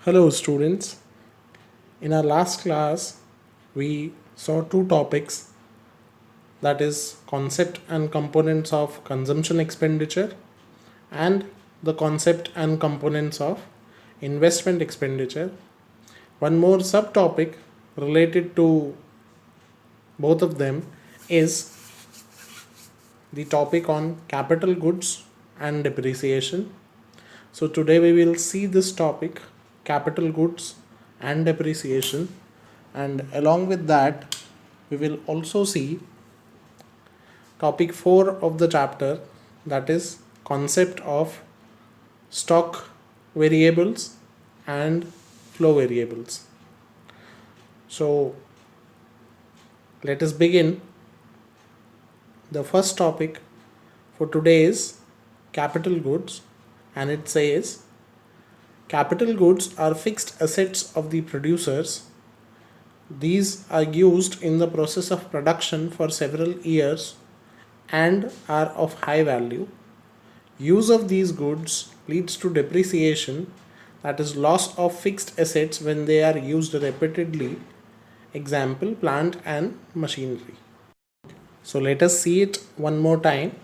Hello students. In our last class, we saw two topics, that is concept and components of consumption expenditure and the concept and components of investment expenditure. One more subtopic related to both of them is the topic on capital goods and depreciation. So today we will see this topic, capital goods and depreciation, and along with that we will also see topic 4 of the chapter, that is concept of stock variables and flow variables. So let us begin. The first topic for today is capital goods, and it says capital goods are fixed assets of the producers. These are used in the process of production for several years and are of high value. Use of these goods leads to depreciation, that is loss of fixed assets when they are used repeatedly. Example, plant and machinery. So let us see it one more time.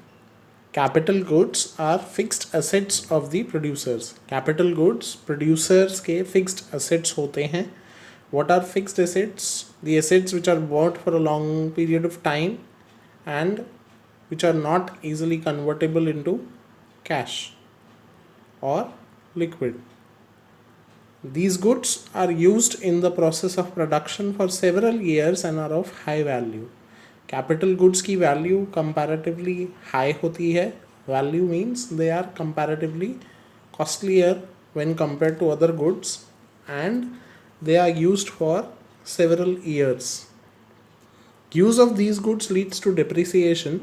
Capital goods are fixed assets of the producers. Capital goods producers के fixed assets होते हैं. What are fixed assets? The assets which are bought for a long period of time and which are not easily convertible into cash or liquid. These goods are used in the process of production for several years and are of high value. Capital goods की value comparatively high होती है. Value means they are comparatively costlier when compare to other goods and they are used for several years. Use of these goods leads to depreciation,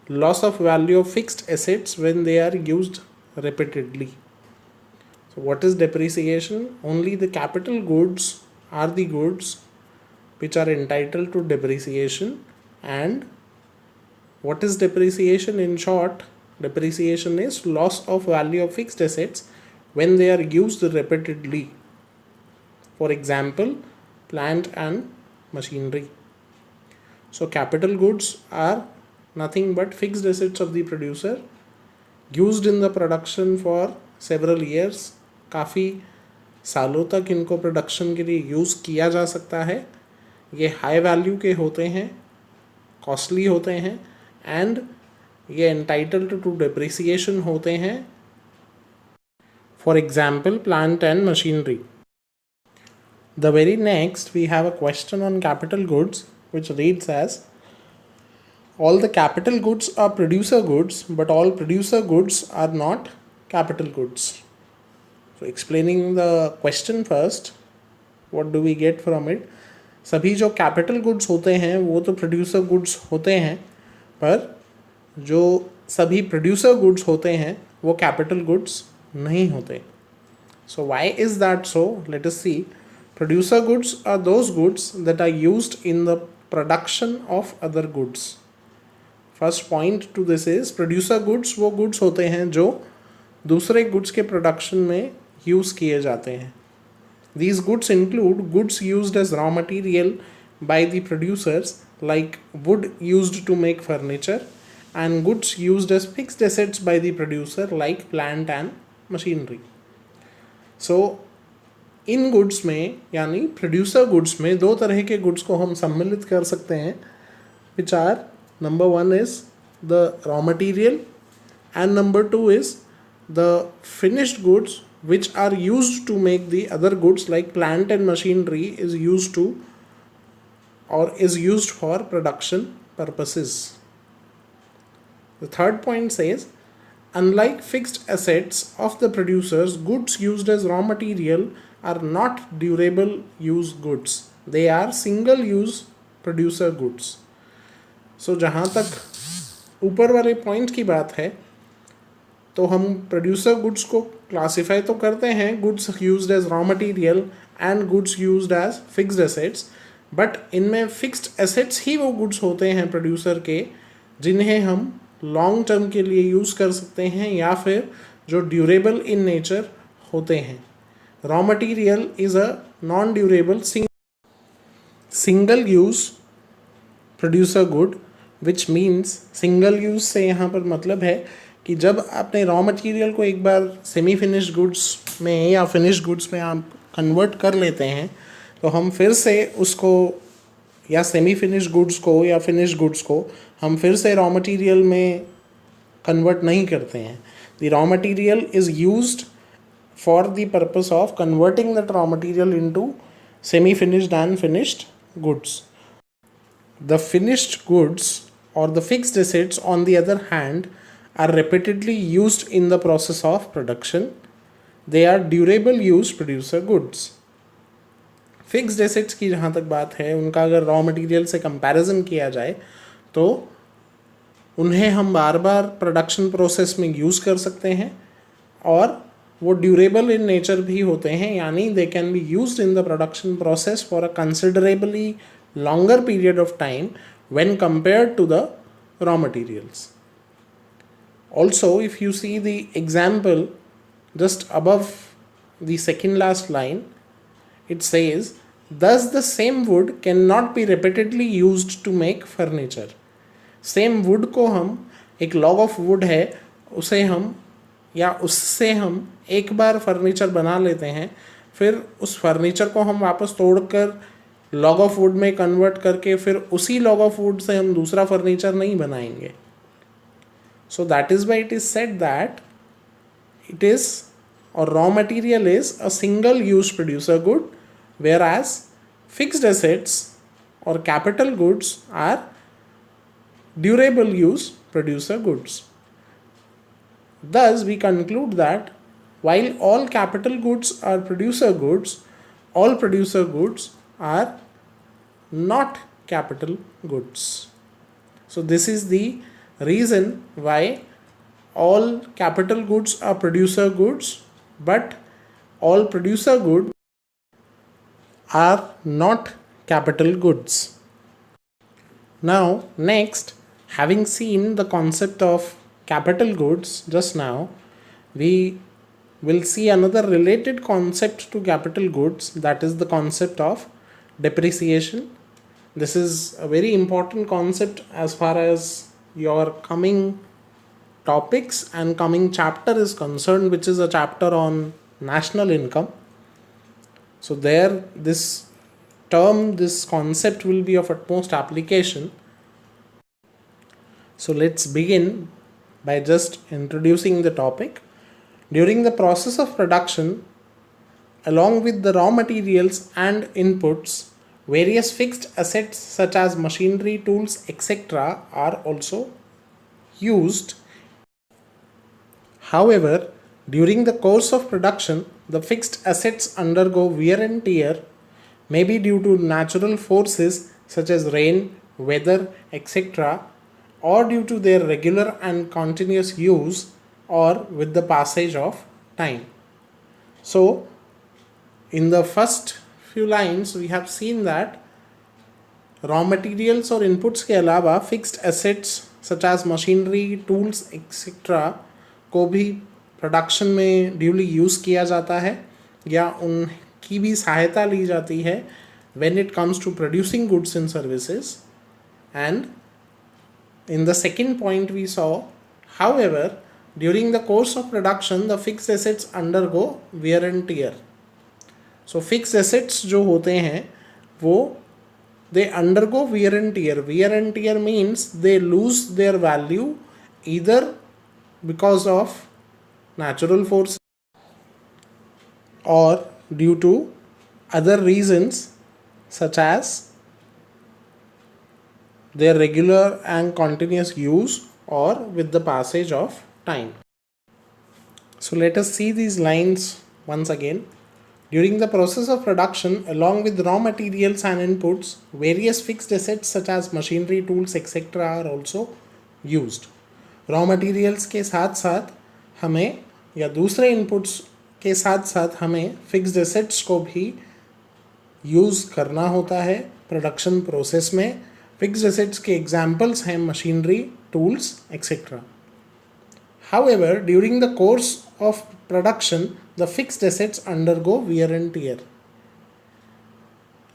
loss of value of fixed assets when they are used repeatedly. So what is depreciation? Only the capital goods are the goods which are entitled to depreciation. And what is depreciation? In short, depreciation is loss of value of fixed assets when they are used repeatedly. For example, plant and machinery. So capital goods are nothing but fixed assets of the producer used in the production for several years. काफ़ी सालों तक इनको production के लिए use किया जा सकता है. ये हाई वैल्यू के होते हैं, कॉस्टली होते हैं एंड ये एंटाइटल्ड टू डिप्रिसिएशन होते हैं. For example, plant and machinery. The very next we have a question on capital goods which reads as, all the capital goods are producer goods but all producer goods are not capital goods. So explaining the question first, what do we get from it? सभी जो capital goods होते हैं वो तो producer goods होते हैं, पर जो सभी producer goods होते हैं वो capital goods नहीं होते. So why is that so? Let us see. Producer goods are those goods that are used in the production of other goods. First point to this is, producer goods वो goods होते हैं जो दूसरे goods के production में use किए जाते हैं. These goods include goods used as raw material by the producers like wood used to make furniture and goods used as fixed assets by the producer like plant and machinery. So in goods में यानी producer goods में दो तरह के goods को हम सम्मिलित कर सकते हैं, which are number 1 is the raw material and number 2 is the finished goods which are used to make the other goods like plant and machinery is used to और is used for production purposes. The third point says, unlike fixed assets of the producers, goods used as raw material are not durable use goods. They are single use producer goods. So जहाँ तक ऊपर वाले point की बात है तो हम producer goods को क्लासीफाई तो करते हैं, goods used as raw material and goods used as fixed assets, but इनमें फिक्स्ड एसेट्स ही वो गुड्स होते हैं प्रोड्यूसर के जिन्हें हम लॉन्ग टर्म के लिए यूज़ कर सकते हैं या फिर जो ड्यूरेबल इन नेचर होते हैं. Raw material is a non-durable single use producer good, which means single use से यहाँ पर मतलब है कि जब आपने रॉ मटेरियल को एक बार सेमी फिनिश गुड्स में या फिनिश गुड्स में आप कन्वर्ट कर लेते हैं तो हम फिर से उसको या सेमी फिनिश गुड्स को या फिनिश गुड्स को हम फिर से रॉ मटेरियल में कन्वर्ट नहीं करते हैं. The raw material is used for the purpose of converting that raw material into semi-finished and finished goods. The finished goods or the fixed assets, on the other hand, are repeatedly used in the process of production. They are durable use producer goods. Fixed assets की जहाँ तक बात है, उनका अगर raw material से comparison किया जाए तो उन्हें हम बार बार प्रोडक्शन प्रोसेस में यूज़ कर सकते हैं और वो ड्यूरेबल इन नेचर भी होते हैं, यानी they can be used in the production process for a considerably longer period of time when compared to the raw materials. Also, if you see the example just above the second last line, it says, thus the same wood cannot be repeatedly used to make furniture. Same wood को हम एक log of wood है उसे हम या उससे हम एक बार फर्नीचर बना लेते हैं, फिर उस फर्नीचर को हम वापस तोड़कर लॉग ऑफ वुड में कन्वर्ट करके फिर उसी लॉग ऑफ वुड से हम दूसरा फर्नीचर नहीं बनाएंगे. So that is why it is said that it is और raw material is a single use producer good, whereas fixed assets और capital goods are durable use producer goods. Thus, we conclude that while all capital goods are producer goods, all producer goods are not capital goods. So, this is the reason why all capital goods are producer goods, but all producer goods are not capital goods. Now, next, having seen the concept of capital goods just now, we will see another related concept to capital goods, that is the concept of depreciation. This is a very important concept as far as your coming topics and coming chapter is concerned, which is a chapter on national income. So there this term, this concept will be of utmost application. So let's begin by just introducing the topic. During the process of production, along with the raw materials and inputs, various fixed assets such as machinery, tools, etc. are also used. However, during the course of production, the fixed assets undergo wear and tear, maybe due to natural forces such as rain, weather, etc., or due to their regular and continuous use, or with the passage of time. So, in the first few lines, we have seen that raw materials और inputs के अलावा fixed assets such as machinery, tools, etc. को भी production में duly use किया जाता है या उनकी भी सहायता ली जाती है when it comes to producing goods and services. And in the second point we saw, however, during the course of production, the fixed assets undergo wear and tear. So fixed assets जो होते हैं वो they undergo wear and tear. Wear and tear means they lose their value either because of natural forces or due to other reasons such as their regular and continuous use or with the passage of time. So let us see these lines once again. During the process of production, along with raw materials and inputs, various fixed assets such as machinery, tools, etc. are also used. Raw materials के साथ साथ हमें या दूसरे inputs के साथ साथ हमें fixed assets को भी use करना होता है production process में. Fixed assets के examples हैं machinery, tools, etc. However, during the course of production, the fixed assets undergo wear and tear.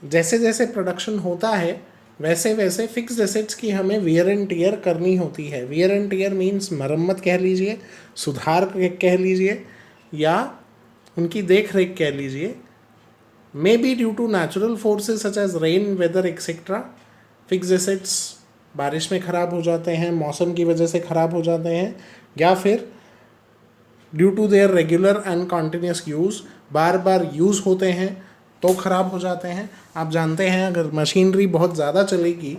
जैसे जैसे प्रोडक्शन होता है वैसे वैसे फिक्स्ड एसेट्स की हमें वियर एंड टियर करनी होती है. वियर एंड टियर मीन्स मरम्मत कह लीजिए, सुधार कह लीजिए, या उनकी देख रेख कह लीजिए. May be due to natural forces such as rain, weather etcetera. Fixed assets बारिश में ख़राब हो जाते हैं, मौसम की वजह से ख़राब हो जाते हैं, या फिर due to their regular and continuous use, बार बार यूज़ होते हैं तो ख़राब हो जाते हैं. आप जानते हैं अगर मशीनरी बहुत ज़्यादा चलेगी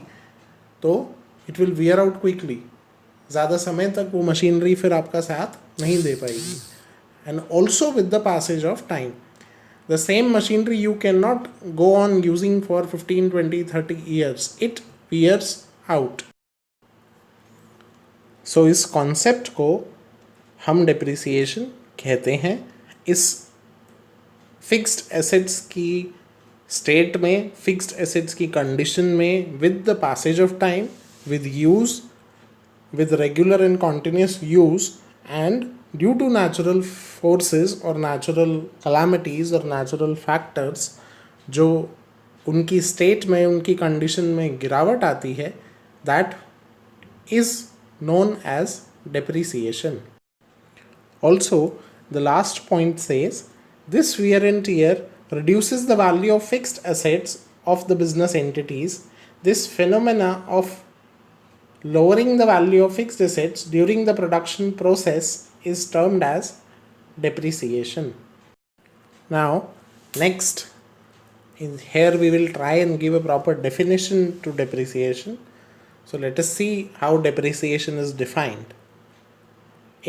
तो it will wear out quickly. ज़्यादा समय तक वो मशीनरी फिर आपका साथ नहीं दे पाएगी. And also with the passage of time, the same machinery you cannot go on using for 15, 20, 30 years. It wears out. So इस कॉन्सेप्ट को हम डेप्रिसिएशन कहते हैं. इस फिक्स्ड एसेट्स की स्टेट में, फिक्स्ड एसेट्स की कंडीशन में, with the passage of time, with use, with regular and continuous use, and due to natural forces और नेचुरल कैलामिटीज़ और नेचुरल फैक्टर्स जो उनकी स्टेट में, उनकी कंडीशन में गिरावट आती है, that is known as depreciation. Also, the last point says this wear and tear reduces the value of fixed assets of the business entities. This phenomena of lowering the value of fixed assets during the production process is termed as depreciation. Now, next, here we will try and give a proper definition to depreciation. So let us see how depreciation is defined.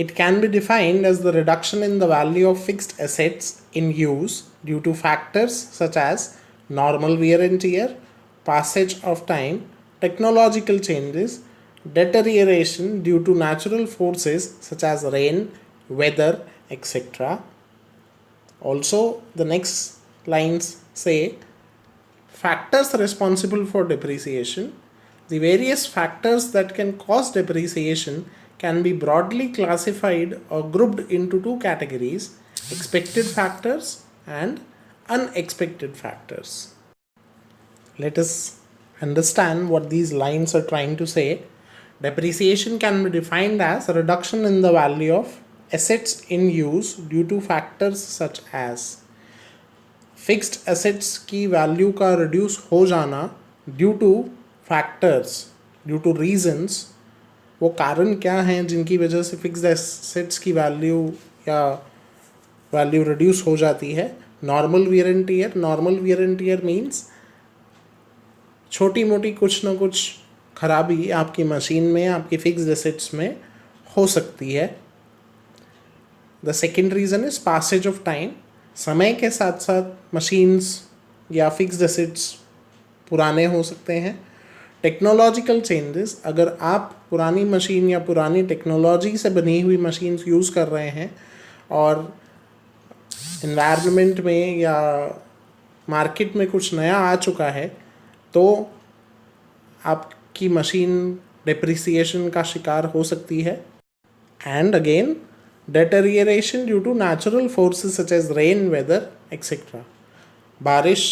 It can be defined as the reduction in the value of fixed assets in use due to factors such as normal wear and tear, passage of time, technological changes, deterioration due to natural forces such as rain, weather, etc. Also, the next lines say factors responsible for depreciation. The various factors that can cause depreciation can be broadly classified or grouped into two categories: expected factors and unexpected factors. Let us understand what these lines are trying to say. Depreciation can be defined as a reduction in the value of assets in use due to factors such as fixed assets की value का reduce हो जाना due to factors, due two reasons. वो कारण क्या हैं जिनकी वजह से फिक्स्ड एसेट्स की वैल्यू या वैल्यू रिड्यूस हो जाती है. Normal wear and tier. Normal wear and tier means छोटी मोटी कुछ ना कुछ खराबी आपकी मशीन में, आपकी फिक्स्ड एसेट्स में हो सकती है. The second reason is passage of time. समय के साथ साथ मशीन्स या फिक्स्ड एसेट्स पुराने हो सकते हैं. Technological changes. अगर आप पुरानी मशीन या पुरानी टेक्नोलॉजी से बनी हुई मशीन्स यूज़ कर रहे हैं और एनवायरनमेंट में या मार्केट में कुछ नया आ चुका है तो आपकी मशीन डेप्रिसिएशन का शिकार हो सकती है. And again deterioration due to natural forces such as rain, weather etcetera. बारिश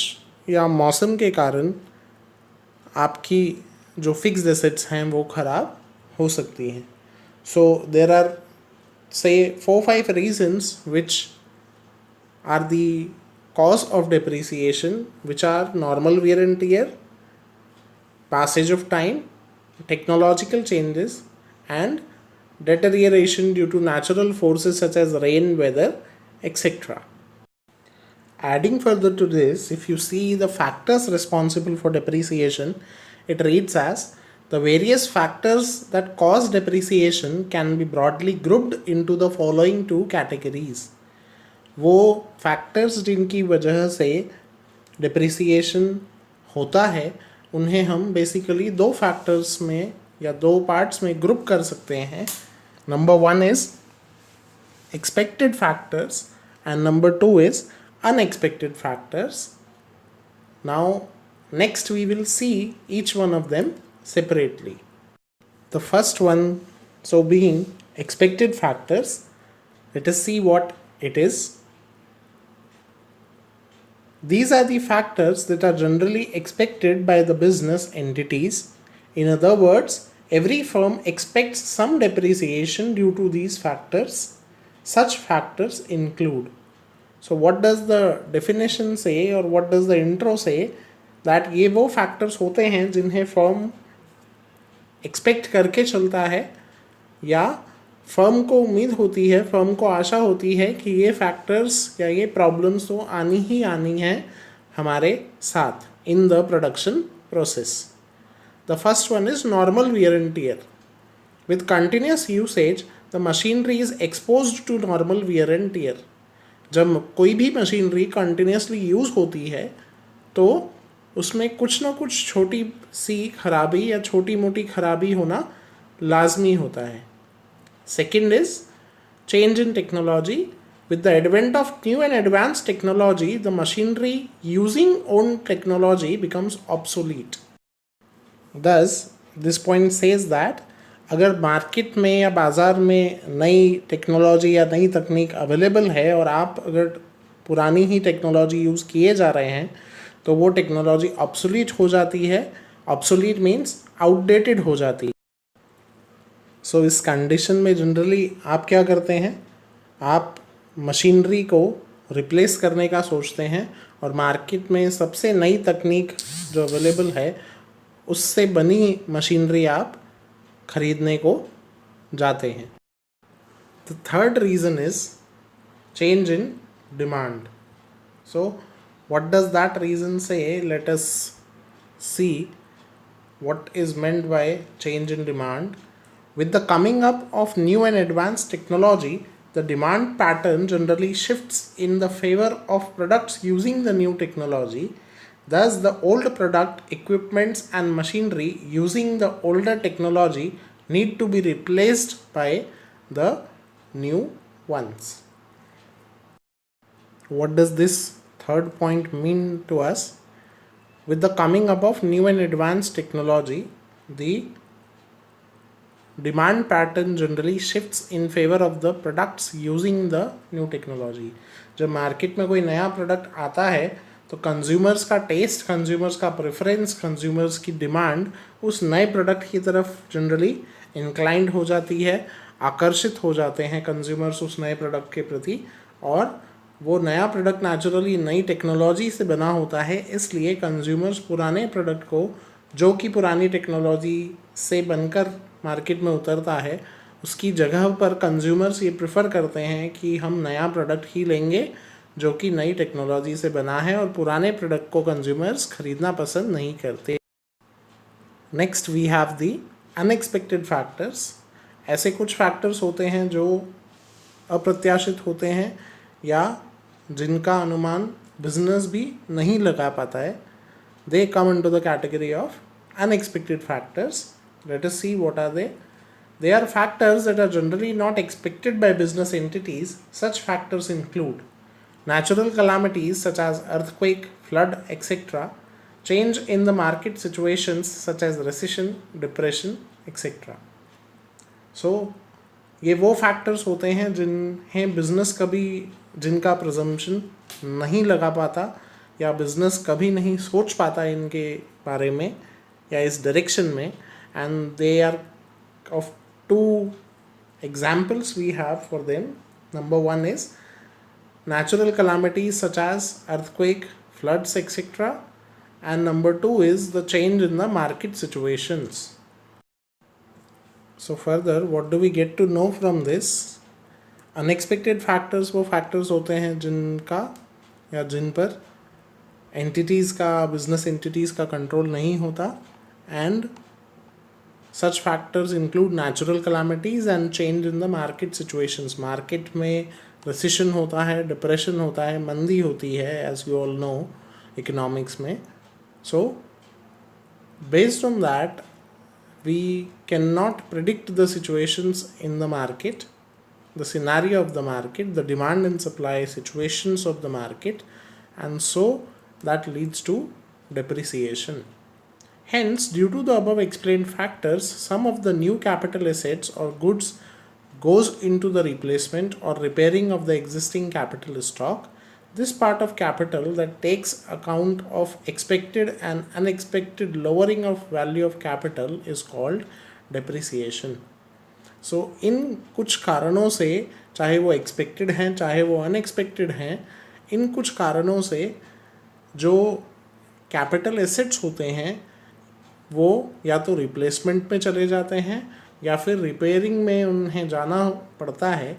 या मौसम के कारण आपकी जो फिक्स्ड एसेट्स हैं वो ख़राब हो सकती हैं. सो देर are say 4-5 reasons which are the cause of depreciation, which are normal wear and tear, passage of time, technological changes, and deterioration due to natural forces such as rain, weather, etc. Adding further to this, if you see the factors responsible for depreciation, it reads as the various factors that cause depreciation can be broadly grouped into the following two categories. वो factors जिनकी वजह से depreciation होता है उन्हें हम basically दो factors में या दो parts में group कर सकते हैं. Number 1 is expected factors and number 2 is unexpected factors. Now next we will see each one of them separately. The first one, so being expected factors, let us see what it is. These are the factors that are generally expected by the business entities. In other words, every firm expects some depreciation due to these factors. Such factors include. So what does the definition say or what does the intro say? That ये वो factors होते हैं जिन्हें firm expect करके चलता है या firm को उम्मीद होती है, फर्म को आशा होती है कि ये फैक्टर्स या ये प्रॉब्लम्स तो आनी ही आनी है हमारे साथ in the production process. The first one is normal wear and tear. With continuous usage the machinery is exposed to normal wear and tear. जब कोई भी मशीनरी कंटिन्यूसली यूज़ होती है तो उसमें कुछ ना कुछ छोटी सी खराबी या छोटी मोटी खराबी होना लाजमी होता है. Second is change in technology. With the advent of new and advanced technology, the machinery using old technology becomes obsolete. Thus, this point says that अगर मार्केट में या बाज़ार में नई टेक्नोलॉजी या नई तकनीक अवेलेबल है और आप अगर पुरानी ही टेक्नोलॉजी यूज़ किए जा रहे हैं तो वो टेक्नोलॉजी ऑब्सोलीट हो जाती है. ऑब्सोलीट मीन्स आउटडेटेड हो जाती है. सो इस कंडीशन में जनरली आप क्या करते हैं, आप मशीनरी को रिप्लेस करने का सोचते हैं और मार्केट में सबसे नई तकनीक जो अवेलेबल है उससे बनी मशीनरी आप खरीदने को जाते हैं. The third reason is change in demand. So what does that reason say? Let us see what is meant by change in demand. With the coming up of new and advanced technology, the demand pattern generally shifts in the favor of products using the new technology. Thus, the old product, equipments and machinery using the older technology need to be replaced by the new ones. What does this third point mean to us? With the coming up of new and advanced technology, the demand pattern generally shifts in favor of the products using the new technology. जब market में कोई नया product आता है तो consumers का test, consumers का preference, consumers की डिमांड उस नए प्रोडक्ट की तरफ जनरली इंक्लाइंड हो जाती है, आकर्षित हो जाते हैं कंज्यूमर्स उस नए प्रोडक्ट के प्रति. और वो नया प्रोडक्ट नेचुरली नई टेक्नोलॉजी से बना होता है, इसलिए कंज्यूमर्स पुराने प्रोडक्ट को जो कि पुरानी टेक्नोलॉजी से बनकर मार्केट में उतरता है उसकी जगह पर कंज्यूमर्स ये प्रेफर करते हैं कि हम नया प्रोडक्ट ही लेंगे जो कि नई टेक्नोलॉजी से बना है और पुराने प्रोडक्ट को कंज्यूमर्स खरीदना पसंद नहीं करते. Next we have the unexpected factors. ऐसे कुछ फैक्टर्स होते हैं जो अप्रत्याशित होते हैं या जिनका अनुमान बिजनेस भी नहीं लगा पाता है. They come into the category of unexpected factors. Let us see what are they. They are factors that are generally not expected by business entities. Such factors include natural calamities such as earthquake, flood, etc. Change in the market situations such as recession, depression, etc. So ये वो factors होते हैं जिन्हें business कभी जिनका presumption नहीं लगा पाता या business कभी नहीं सोच पाता इनके बारे में या इस डायरेक्शन में. And they are of two examples we have for them. Number one is natural calamities such as earthquake, floods, etc. And number two is the change in the market situations. So further, what do we get to know from this? Unexpected factors वो factors होते हैं जिनका या जिन पर entities का, business entities का control नहीं होता. And such factors include natural calamities and change in the market situations. Market में recession होता है, depression होता है, मंदी होती है, as you all know economics में. So based on that, we cannot predict the situations in the market, the scenario of the market, the demand and supply situations of the market, and so that leads to depreciation. Hence, due to the above explained factors, some of the new capital assets or goods goes into the replacement or repairing of the existing capital stock. This part of capital that takes account of expected and unexpected lowering of value of capital is called depreciation. So इन कुछ कारणों से, चाहे वो expected हैं चाहे वो unexpected हैं, इन कुछ कारणों से जो कैपिटल एसेट्स होते हैं वो या तो रिप्लेसमेंट में चले जाते हैं या फिर रिपेयरिंग में उन्हें जाना पड़ता है,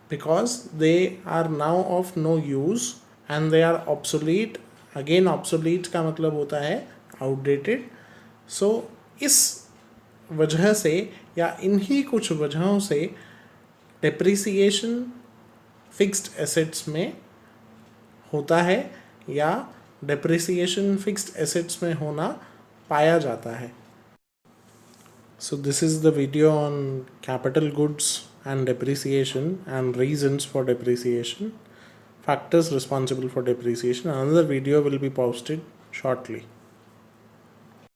because they are now of no use and they are obsolete. Again obsolete का मतलब होता है outdated. So इस वजह से या इन्हीं कुछ वजहों से depreciation fixed assets में होता है या depreciation fixed assets में होना पाया जाता है. So this is the video on capital goods and depreciation and reasons for depreciation, factors responsible for depreciation. Another video will be posted shortly.